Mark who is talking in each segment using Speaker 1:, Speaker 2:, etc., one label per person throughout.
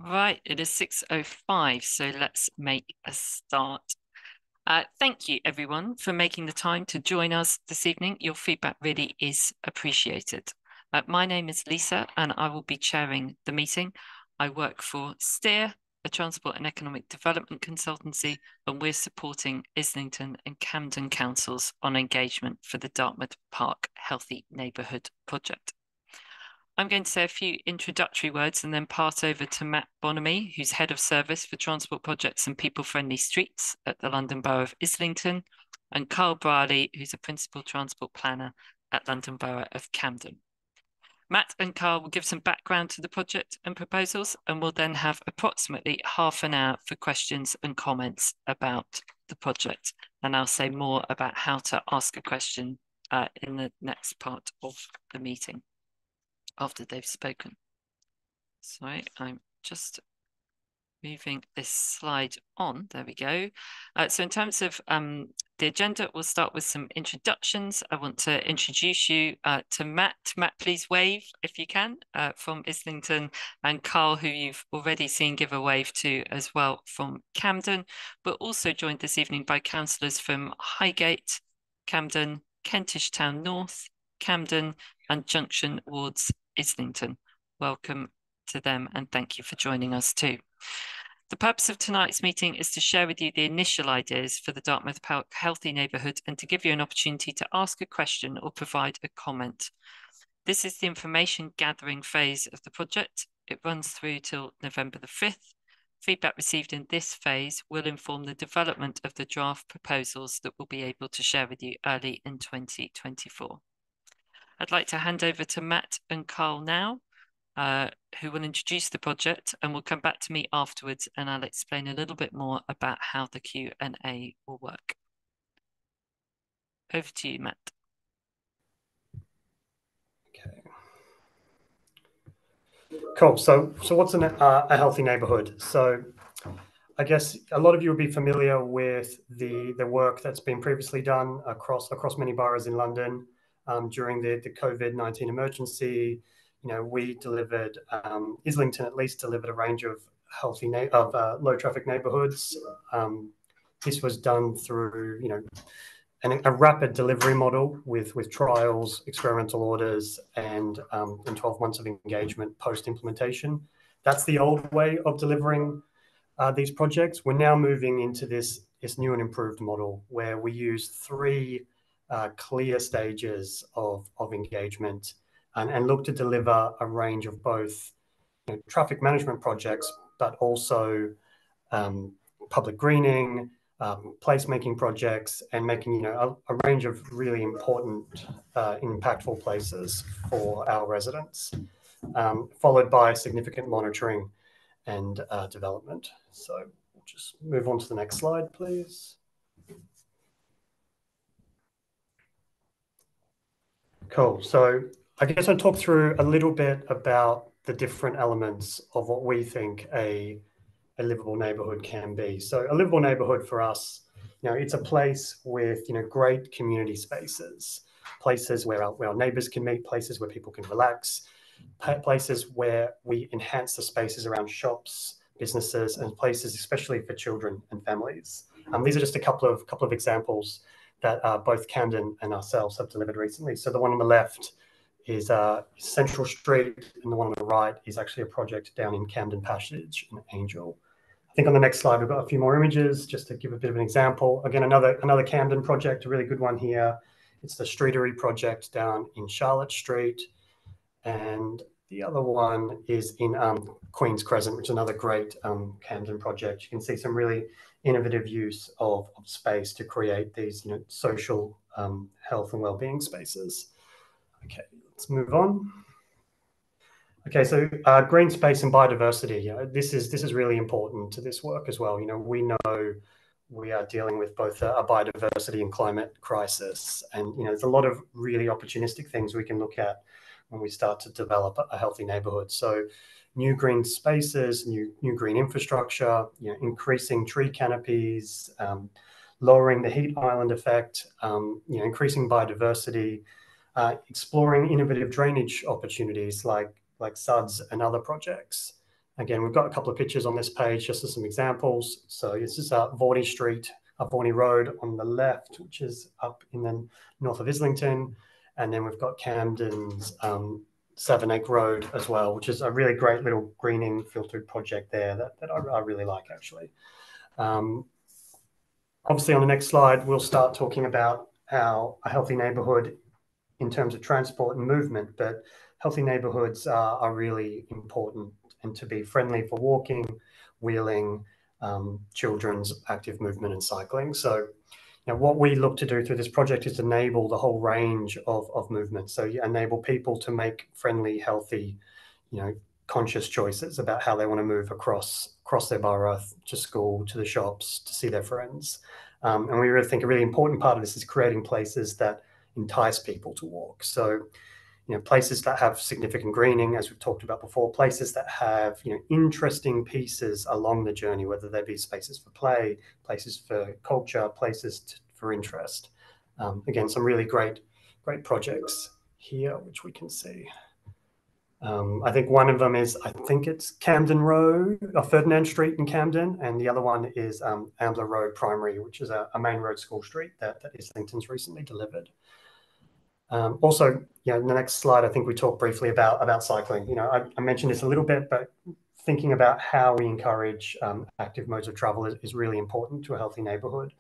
Speaker 1: Right, it is 6:05, so let's make a start. Thank you, everyone, for making the time to join us this evening. Your feedback really is appreciated. My name is Lisa, and I will be chairing the meeting. I work for Steer, a transport and economic development consultancy, and we're supporting Islington and Camden councils on engagement for the Dartmouth Park Healthy Neighbourhood project. I'm going to say a few introductory words and then pass over to Matt Bonamy, who's Head of Service for Transport Projects and People-Friendly Streets at the London Borough of Islington, and Carl Brierley, who's a Principal Transport Planner at London Borough of Camden. Matt and Carl will give some background to the project and proposals, and we'll then have approximately half an hour for questions and comments about the project. And I'll say more about how to ask a question in the next part of the meeting after they've spoken. Sorry, I'm just moving this slide on. There we go. So in terms of the agenda, we'll start with some introductions. I want to introduce you to Matt. Matt, please wave if you can from Islington, and Carl, who you've already seen give a wave to as well from Camden. We're also joined this evening by councillors from Highgate, Camden, Kentish Town North, Camden, and Junction Wards, Islington. Welcome to them, and thank you for joining us too. The purpose of tonight's meeting is to share with you the initial ideas for the Dartmouth Park Healthy Neighbourhood and to give you an opportunity to ask a question or provide a comment. This is the information gathering phase of the project. It runs through till November the 5th. Feedback received in this phase will inform the development of the draft proposals that we'll be able to share with you early in 2024. I'd like to hand over to Matt and Carl now, who will introduce the project, and will come back to me afterwards and I'll explain a little bit more about how the Q&A will work. Over to you, Matt.
Speaker 2: Okay. Cool. So what's a healthy neighbourhood? So I guess a lot of you will be familiar with the work that's been previously done across many boroughs in London during the COVID-19 emergency. You know, we delivered, Islington at least delivered a range of healthy low traffic neighbourhoods. This was done through, you know, a rapid delivery model with trials, experimental orders, and 12 months of engagement post-implementation. That's the old way of delivering these projects. We're now moving into this new and improved model where we use three clear stages of engagement and look to deliver a range of both, you know, traffic management projects, but also public greening, placemaking projects, and making, you know, a range of really important, impactful places for our residents, followed by significant monitoring and development. So we'll just move on to the next slide, please. Cool. So I guess I'll talk through a little bit about the different elements of what we think a livable neighborhood can be. So a livable neighborhood for us, you know, it's a place with, you know, great community spaces, places where our neighbors can meet, places where people can relax, places where we enhance the spaces around shops, businesses, and places especially for children and families. These are just a couple of examples that both Camden and ourselves have delivered recently. So the one on the left is Central Street, and the one on the right is actually a project down in Camden Passage in Angel. I think on the next slide we've got a few more images just to give a bit of an example. Again, another Camden project, a really good one here. It's the Streetery project down in Charlotte Street, and the other one is in Queen's Crescent, which is another great Camden project. You can see some really innovative use of space to create these, you know, social health and well-being spaces. Okay, let's move on. Okay, so green space and biodiversity. You know, this is really important to this work as well. You know, we know we are dealing with both a biodiversity and climate crisis, and, you know, there's a lot of really opportunistic things we can look at when we start to develop a healthy neighborhood. So new green spaces, new green infrastructure, you know, increasing tree canopies, lowering the heat island effect, you know, increasing biodiversity, exploring innovative drainage opportunities like SUDs and other projects, Again, we've got a couple of pictures on this page just as some examples. So this is Vorney Street, Vorney Road on the left, which is up in the north of Islington. And then we've got Camden's Savernake Road as well, which is a really great little greening filtered project there that I really like, actually. Obviously, on the next slide, we'll start talking about how a healthy neighbourhood in terms of transport and movement, but healthy neighbourhoods are really important, and to be friendly for walking, wheeling, children's active movement and cycling. So what we look to do through this project is enable the whole range of movement. So you enable people to make friendly, healthy, conscious choices about how they want to move across their borough, to school, to the shops, to see their friends. And we really think a really important part of this is creating places that entice people to walk. So, places that have significant greening, as we've talked about before, places that have, interesting pieces along the journey, whether they be spaces for play, places for culture, places for interest. Again, some really great projects here, which we can see. I think one of them is, I think it's Camden Road, or Ferdinand Street in Camden, and the other one is Ambler Road Primary, which is a main road school street that Islington's recently delivered. Also, in the next slide, I think we talked briefly about cycling. I mentioned this a little bit, but thinking about how we encourage active modes of travel is really important to a healthy neighbourhood,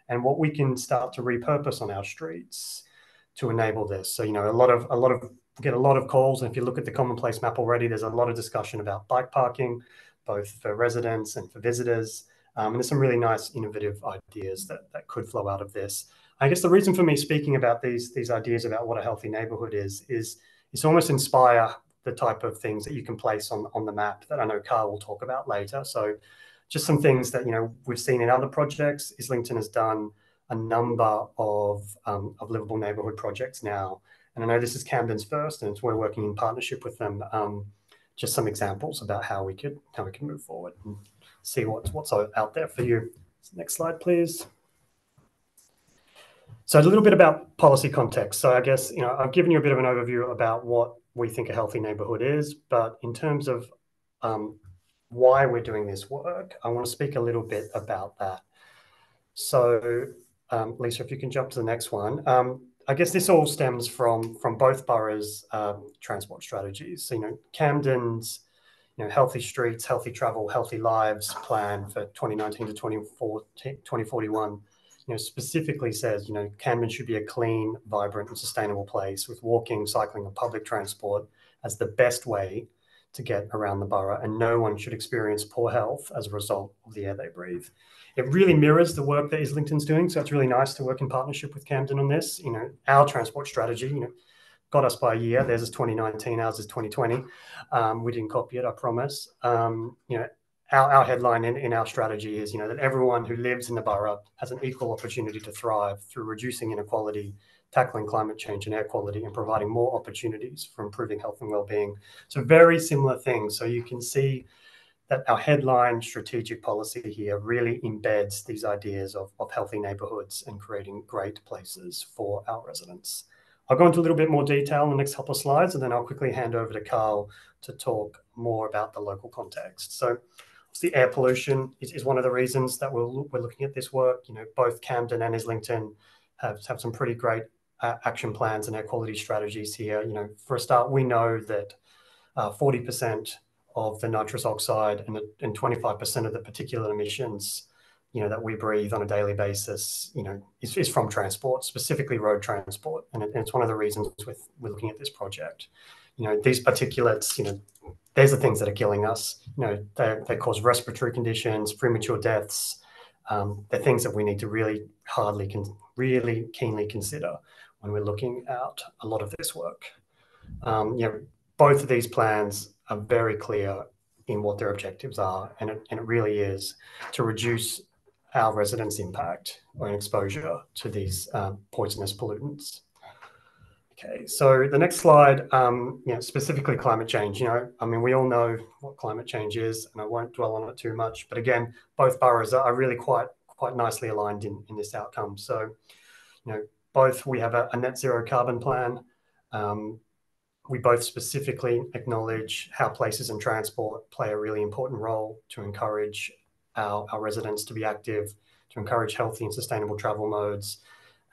Speaker 2: and what we can start to repurpose on our streets to enable this. So, get a lot of calls, and if you look at the Commonplace map already, there's a lot of discussion about bike parking, both for residents and for visitors. And there's some really nice innovative ideas that could flow out of this. I guess the reason for me speaking about these ideas about what a healthy neighbourhood is to almost inspire the type of things that you can place on the map that I know Carl will talk about later. So just some things that we've seen in other projects. Islington has done a number of livable neighbourhood projects now, and I know this is Camden's first, and we're working in partnership with them. Just some examples about how we can move forward and see what's out there for you. Next slide, please. So a little bit about policy context. So I guess, I've given you a bit of an overview about what we think a healthy neighbourhood is, but in terms of why we're doing this work, I want to speak a little bit about that. So Lisa, if you can jump to the next one. I guess this all stems from both boroughs' transport strategies. So, Camden's healthy streets, healthy travel, healthy lives plan for 2019 to 2041 specifically says, Camden should be a clean, vibrant and sustainable place with walking, cycling and public transport as the best way to get around the borough, and no one should experience poor health as a result of the air they breathe. It really mirrors the work that Islington's doing, so it's really nice to work in partnership with Camden on this. Our transport strategy, got us by a year. Theirs is 2019, ours is 2020. We didn't copy it, I promise. Our headline in our strategy is, that everyone who lives in the borough has an equal opportunity to thrive through reducing inequality, tackling climate change and air quality, and providing more opportunities for improving health and well-being. So very similar things. So you can see that our headline strategic policy here really embeds these ideas of healthy neighbourhoods and creating great places for our residents. I'll go into a little bit more detail in the next couple of slides, and then I'll quickly hand over to Carl to talk more about the local context. So the air pollution is one of the reasons that we're looking at this work. Both Camden and Islington have some pretty great action plans and air quality strategies here. For a start, we know that 40% of the nitrous oxide and 25% of the particulate emissions, that we breathe on a daily basis, is from transport, specifically road transport. And it's one of the reasons we're looking at this project. These particulates, there's the things that are killing us. They cause respiratory conditions, premature deaths. They're things that we need to really keenly consider when we're looking at a lot of this work. Both of these plans are very clear in what their objectives are, and it really is to reduce our residents' impact or exposure to these poisonous pollutants. Okay, so the next slide, specifically climate change. We all know what climate change is, and I won't dwell on it too much. But again, both boroughs are really quite nicely aligned in this outcome. So, both we have a net zero carbon plan. we both specifically acknowledge how places and transport play a really important role to encourage our residents to be active, to encourage healthy and sustainable travel modes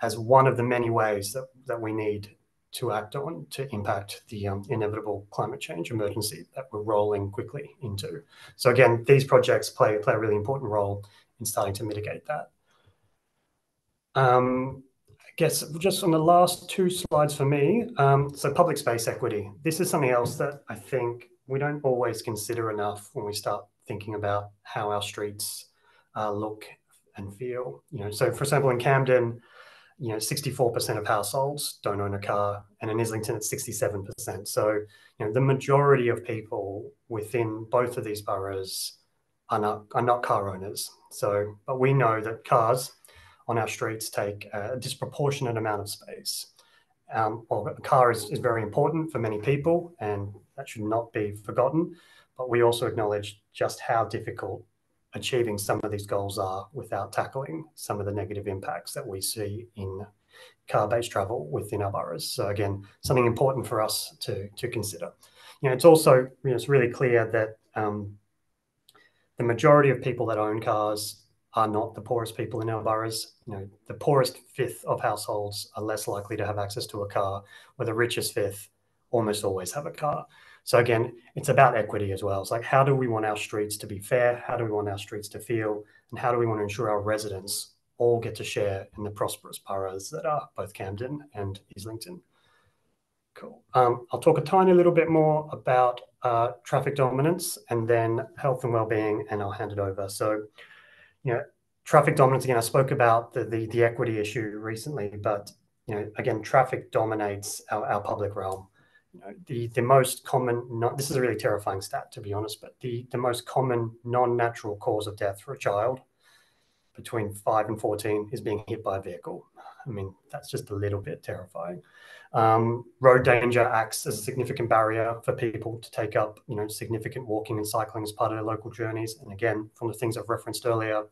Speaker 2: as one of the many ways that we need to act on to impact the inevitable climate change emergency that we're rolling quickly into. So again, these projects play a really important role in starting to mitigate that. I guess just on the last two slides for me, so public space equity. This is something else that I think we don't always consider enough when we start thinking about how our streets look and feel. So for example, in Camden, 64% of households don't own a car, and in Islington, it's 67%. So, the majority of people within both of these boroughs are not car owners. So, but we know that cars on our streets take a disproportionate amount of space. Well, a car is very important for many people, and that should not be forgotten. But we also acknowledge just how difficult achieving some of these goals are without tackling some of the negative impacts that we see in car-based travel within our boroughs. So again, something important for us to consider. It's also it's really clear that the majority of people that own cars are not the poorest people in our boroughs. The poorest fifth of households are less likely to have access to a car, where the richest fifth almost always have a car. So again, it's about equity as well. It's like, how do we want our streets to be fair? How do we want our streets to feel? And how do we want to ensure our residents all get to share in the prosperous boroughs that are both Camden and Islington? Cool. I'll talk a tiny little bit more about traffic dominance and then health and well-being, and I'll hand it over. So, traffic dominance, again, I spoke about the equity issue recently, but, again, traffic dominates our public realm. The most common, this is a really terrifying stat, to be honest, but the most common non-natural cause of death for a child between 5 and 14 is being hit by a vehicle. I mean, that's just a little bit terrifying. Road danger acts as a significant barrier for people to take up, significant walking and cycling as part of their local journeys. And again, from the things I've referenced earlier,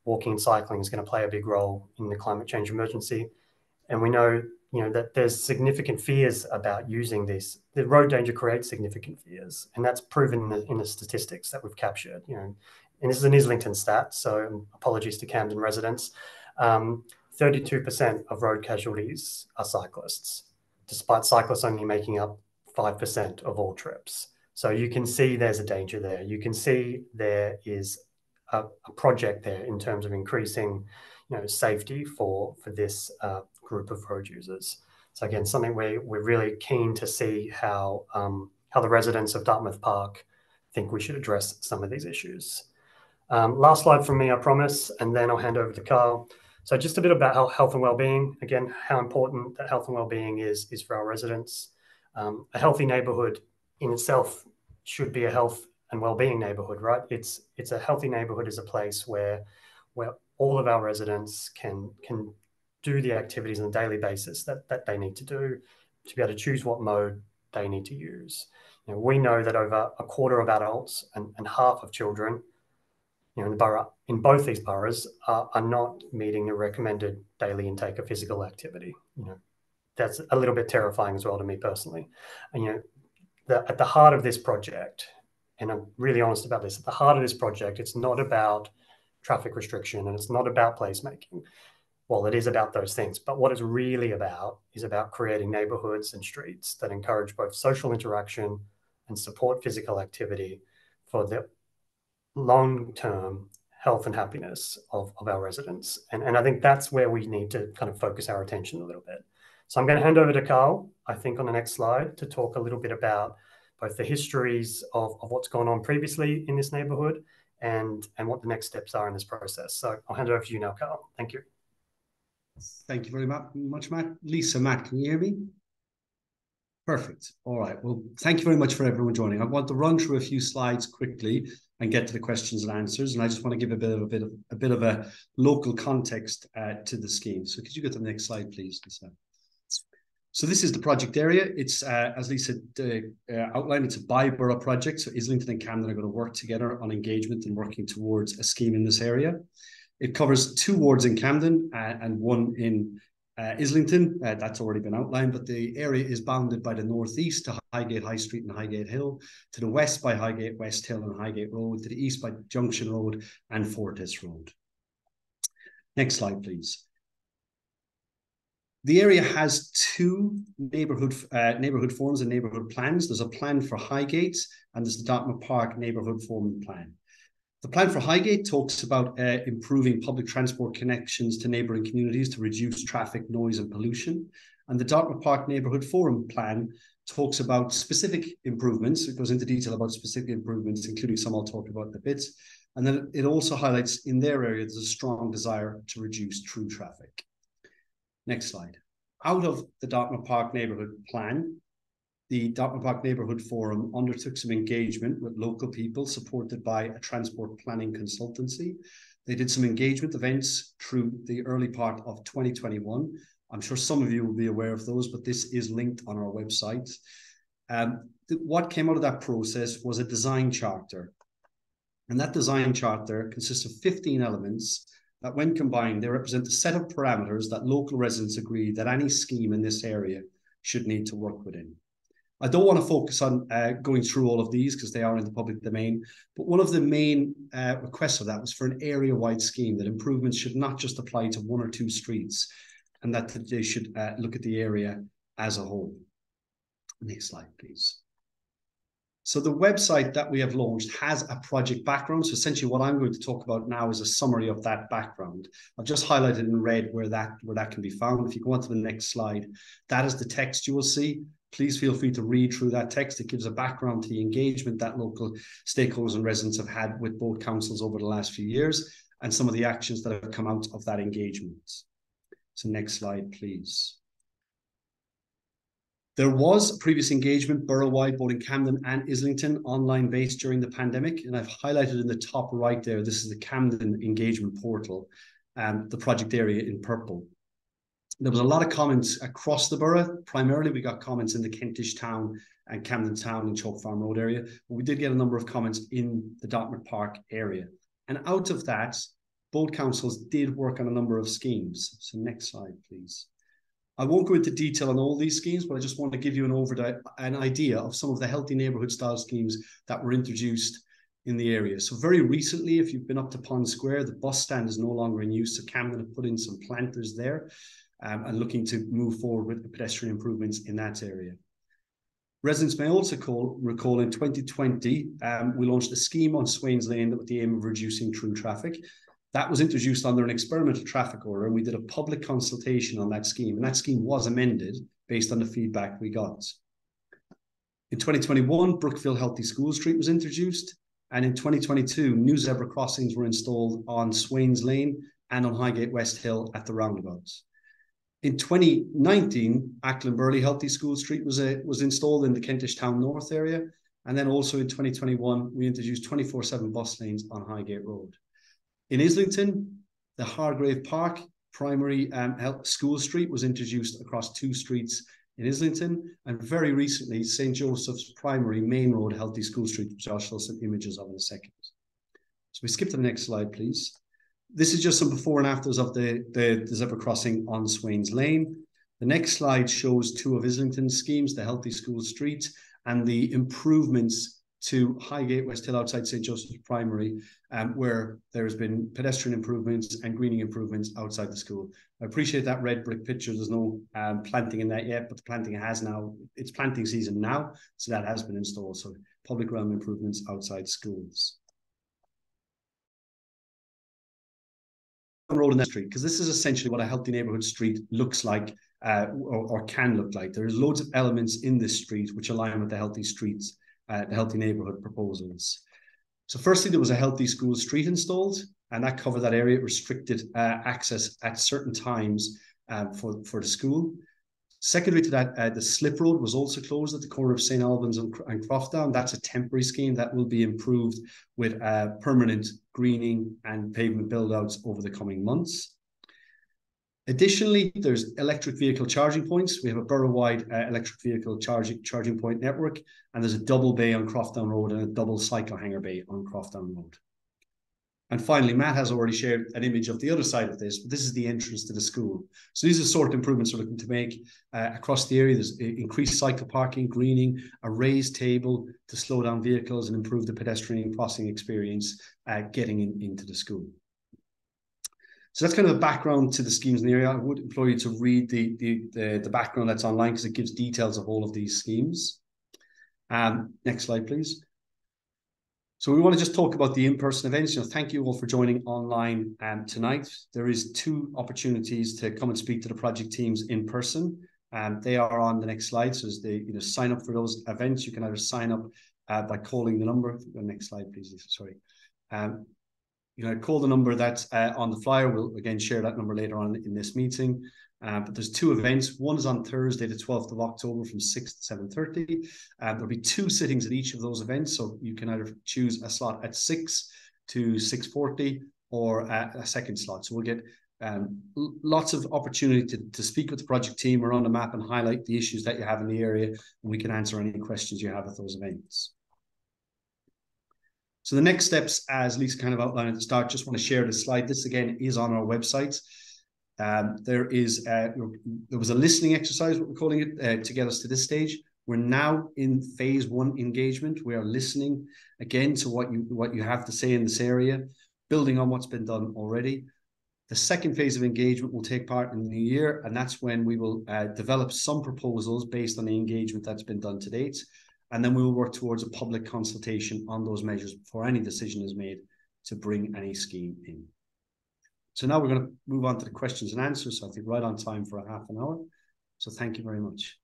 Speaker 2: walking and cycling is going to play a big role in the climate change emergency. And we know, that there's significant fears about using this. The road danger creates significant fears, and that's proven in the statistics that we've captured. And this is an Islington stat, so apologies to Camden residents. 32% of road casualties are cyclists, despite cyclists only making up 5% of all trips. So you can see there's a danger there. You can see there is a project there in terms of increasing, safety for this group of road users. So again, something we're really keen to see how the residents of Dartmouth Park think we should address some of these issues. Last slide from me, I promise, and then I'll hand over to Carl. So just a bit about health and well-being. Again, how important that health and well-being is for our residents. A healthy neighbourhood in itself should be a health and well-being neighbourhood, right? It's a healthy neighbourhood is a place where all of our residents can do the activities on a daily basis that they need to do to be able to choose what mode they need to use. We know that over a quarter of adults and half of children, in both these boroughs are not meeting the recommended daily intake of physical activity. That's a little bit terrifying as well to me personally. And at the heart of this project, and I'm really honest about this, at the heart of this project, it's not about traffic restriction and it's not about placemaking. Well, it is about those things, but what it's really about is about creating neighbourhoods and streets that encourage both social interaction and support physical activity for the long-term health and happiness of our residents. And I think that's where we need to kind of focus our attention a little bit. So I'm going to hand over to Carl, I think on the next slide, to talk a little bit about both the histories of what's gone on previously in this neighbourhood and what the next steps are in this process. So I'll hand it over to you now, Carl. Thank you.
Speaker 3: Thank you very much, Matt. Lisa, Matt, can you hear me? Perfect. All right. Well, thank you very much for everyone joining. I want to run through a few slides quickly and get to the questions and answers. And I just want to give a bit of a local context to the scheme. So could you go to the next slide, please, Lisa? So this is the project area. It's, as Lisa outlined, it's a bi-borough project. So Islington and Camden are going to work together on engagement and working towards a scheme in this area. It covers 2 wards in Camden and 1 in Islington, that's already been outlined, but the area is bounded by the northeast to Highgate High Street and Highgate Hill, to the west by Highgate West Hill and Highgate Road, to the east by Junction Road and Fortis Road. Next slide, please. The area has two neighbourhood forums and neighbourhood plans. There's a plan for Highgate and there's the Dartmouth Park neighbourhood forum plan. The plan for Highgate talks about improving public transport connections to neighbouring communities to reduce traffic, noise and pollution. And the Dartmouth Park Neighbourhood Forum plan talks about specific improvements. It goes into detail about specific improvements, including some I'll talk about in a bit. And then it also highlights in their area there's a strong desire to reduce through traffic. Next slide. Out of the Dartmouth Park Neighbourhood plan, the Dartmouth Park Neighbourhood Forum undertook some engagement with local people supported by a transport planning consultancy. They did some engagement events through the early part of 2021. I'm sure some of you will be aware of those, but this is linked on our website. What came out of that process was a design charter. And that design charter consists of 15 elements that when combined, they represent a set of parameters that local residents agree that any scheme in this area should need to work within. I don't want to focus on going through all of these because they are in the public domain, but one of the main requests of that was for an area-wide scheme that improvements should not just apply to one or two streets and that they should look at the area as a whole. Next slide, please. So the website that we have launched has a project background. So essentially what I'm going to talk about now is a summary of that background. I've just highlighted in red where that can be found. If you go on to the next slide, that is the text you will see. Please feel free to read through that text. It gives a background to the engagement that local stakeholders and residents have had with both councils over the last few years and some of the actions that have come out of that engagement. So next slide, please. There was previous engagement borough-wide, both in Camden and Islington, online-based during the pandemic. And I've highlighted in the top right there, this is the Camden engagement portal, the project area in purple. There was a lot of comments across the borough. Primarily, we got comments in the Kentish Town and Camden Town and Chalk Farm Road area. But we did get a number of comments in the Dartmouth Park area. And out of that, both councils did work on a number of schemes. So next slide, please. I won't go into detail on all these schemes, but I just want to give you an idea of some of the healthy neighbourhood style schemes that were introduced in the area. So very recently, if you've been up to Pond Square, the bus stand is no longer in use. So Camden have put in some planters there and looking to move forward with the pedestrian improvements in that area. Residents may also recall in 2020, we launched a scheme on Swains Lane with the aim of reducing through traffic. That was introduced under an experimental traffic order, and we did a public consultation on that scheme, and that scheme was amended based on the feedback we got. In 2021, Brookfield Healthy School Street was introduced, and in 2022, new zebra crossings were installed on Swains Lane and on Highgate West Hill at the roundabouts. In 2019, Ackland Burley Healthy School Street was installed in the Kentish Town North area, and then also in 2021, we introduced 24/7 bus lanes on Highgate Road. In Islington, the Hargrave Park Primary Health School Street was introduced across two streets in Islington, and very recently, St. Joseph's Primary Main Road Healthy School Street, which I'll show some images of in a second. So we skip to the next slide, please. This is just some before and afters of the zebra crossing on Swains Lane. The next slide shows two of Islington's schemes, the Healthy School Street and the improvements to Highgate West Hill outside St. Joseph's Primary, where there has been pedestrian improvements and greening improvements outside the school. I appreciate that red brick picture. There's no planting in that yet, but the planting has now, it's planting season now, so that has been installed. So public realm improvements outside schools. Road in that street, because this is essentially what a healthy neighbourhood street looks like or can look like. There's loads of elements in this street which align with the healthy streets, the healthy neighbourhood proposals. So firstly, there was a healthy school street installed, and that covered that area. It restricted access at certain times for the school. Secondary to that, the slip road was also closed at the corner of St. Albans and Croftdown. That's a temporary scheme that will be improved with permanent greening and pavement build-outs over the coming months. Additionally, there's electric vehicle charging points. We have a borough-wide electric vehicle charging point network, and there's a double bay on Croftdown Road and a double cycle hanger bay on Croftdown Road. And finally, Matt has already shared an image of the other side of this, but this is the entrance to the school. So these are the sort of improvements we're looking to make across the area. There's increased cycle parking, greening, a raised table to slow down vehicles and improve the pedestrian crossing experience getting into the school. So that's kind of a background to the schemes in the area. I would implore you to read the background that's online because it gives details of all of these schemes. Next slide, please. So we want to just talk about the in-person events. Thank you all for joining online tonight. There is 2 opportunities to come and speak to the project teams in person. They are on the next slide. So as they sign up for those events, you can either sign up by calling the number. The next slide, please. Sorry. Call the number that's on the flyer. We'll again share that number later on in this meeting. But there's 2 events. One is on Thursday, the 12th of October from 6 to 7:30. There'll be 2 sittings at each of those events. So you can either choose a slot at 6 to 6:40 or a second slot. So we'll get lots of opportunity to speak with the project team around the map and highlight the issues that you have in the area. And we can answer any questions you have at those events. So the next steps, as Lisa kind of outlined at the start, just want to share this slide. This again is on our website. There was a listening exercise, what we're calling it, to get us to this stage. We're now in phase 1 engagement. We are listening again to what you have to say in this area, building on what's been done already. The second phase of engagement will take part in the new year, and that's when we will develop some proposals based on the engagement that's been done to date. And then we will work towards a public consultation on those measures before any decision is made to bring any scheme in. So now we're going to move on to the questions and answers. So I think right on time for a half an hour. So thank you very much.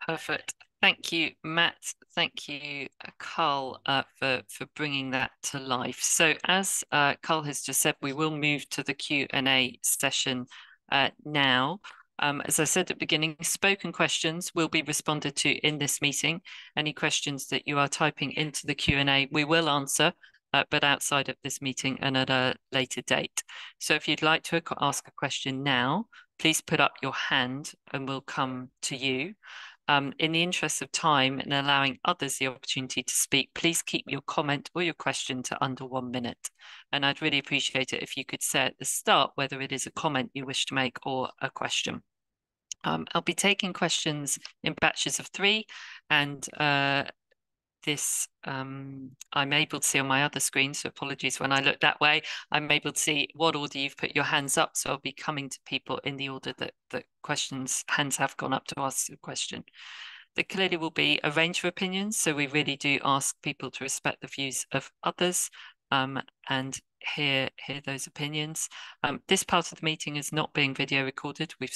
Speaker 1: Perfect. Thank you, Matt. Thank you, Carl, for bringing that to life. So as Carl has just said, we will move to the Q&A session now. As I said at the beginning, spoken questions will be responded to in this meeting. Any questions that you are typing into the Q&A, we will answer, but outside of this meeting and at a later date. So if you'd like to ask a question now, please put up your hand and we'll come to you. In the interest of time and allowing others the opportunity to speak, please keep your comment or your question to under 1 minute. And I'd really appreciate it if you could say at the start whether it is a comment you wish to make or a question. I'll be taking questions in batches of 3, and I'm able to see on my other screen, so apologies when I look that way. I'm able to see what order you've put your hands up, so I'll be coming to people in the order that hands have gone up to ask a question. There clearly will be a range of opinions, so we really do ask people to respect the views of others and hear those opinions. This part of the meeting is not being video recorded. We've